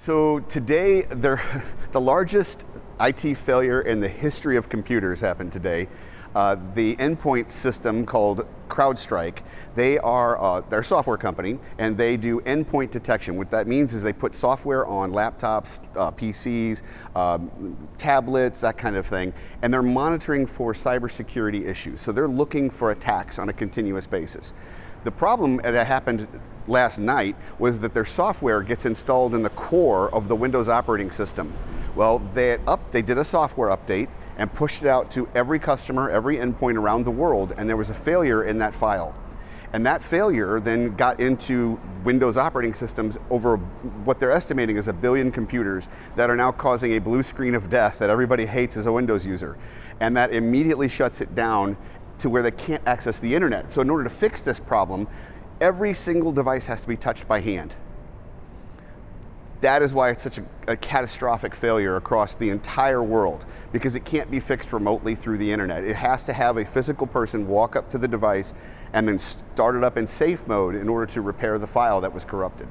So today, the largest IT failure in the history of computers happened today. The endpoint system called CrowdStrike, they're a software company, and they do endpoint detection. What that means is they put software on laptops, PCs, tablets, that kind of thing, and they're monitoring for cybersecurity issues. So they're looking for attacks on a continuous basis. The problem that happened last night was that their software gets installed in the core of the Windows operating system. Well, they did a software update and pushed it out to every customer, every endpoint around the world, and there was a failure in that file. And that failure then got into Windows operating systems over what they're estimating is 1 billion computers that are now causing a blue screen of death that everybody hates as a Windows user. And that immediately shuts it down to where they can't access the internet. So in order to fix this problem, every single device has to be touched by hand. That is why it's such a catastrophic failure across the entire world, because it can't be fixed remotely through the internet. It has to have a physical person walk up to the device and then start it up in safe mode in order to repair the file that was corrupted.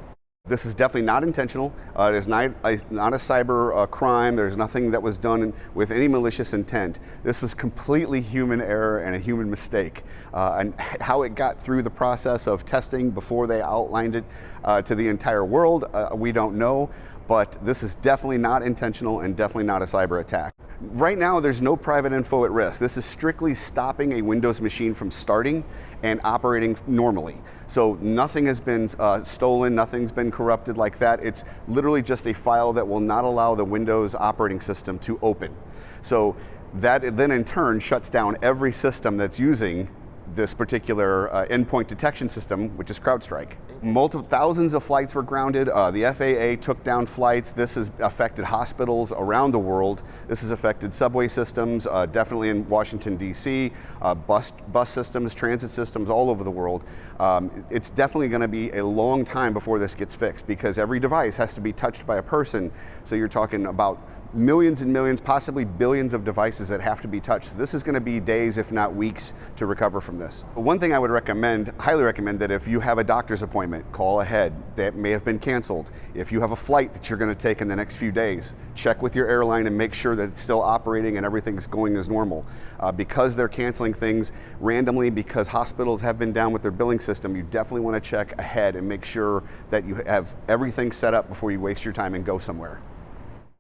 This is definitely not intentional. It is not a cyber crime. There's nothing that was done with any malicious intent. This was completely human error and a human mistake. And how it got through the process of testing before they outlined it to the entire world, we don't know. But this is definitely not intentional and definitely not a cyber attack. Right now, there's no private info at risk. This is strictly stopping a Windows machine from starting and operating normally. So nothing has been stolen, nothing's been corrupted like that. It's literally just a file that will not allow the Windows operating system to open. So that then in turn shuts down every system that's using this particular endpoint detection system, which is CrowdStrike. Thousands of flights were grounded. The FAA took down flights. This has affected hospitals around the world. This has affected subway systems, definitely in Washington, D.C., bus systems, transit systems all over the world. It's definitely going to be a long time before this gets fixed, because every device has to be touched by a person. So you're talking about millions and millions, possibly billions of devices that have to be touched. So this is going to be days, if not weeks, to recover from this. One thing I would recommend, highly recommend, that if you have a doctor's appointment, call ahead. That may have been canceled. If you have a flight that you're going to take in the next few days, check with your airline and make sure that it's still operating and everything's going as normal. Because they're canceling things randomly, because hospitals have been down with their billing system, you definitely want to check ahead and make sure that you have everything set up before you waste your time and go somewhere.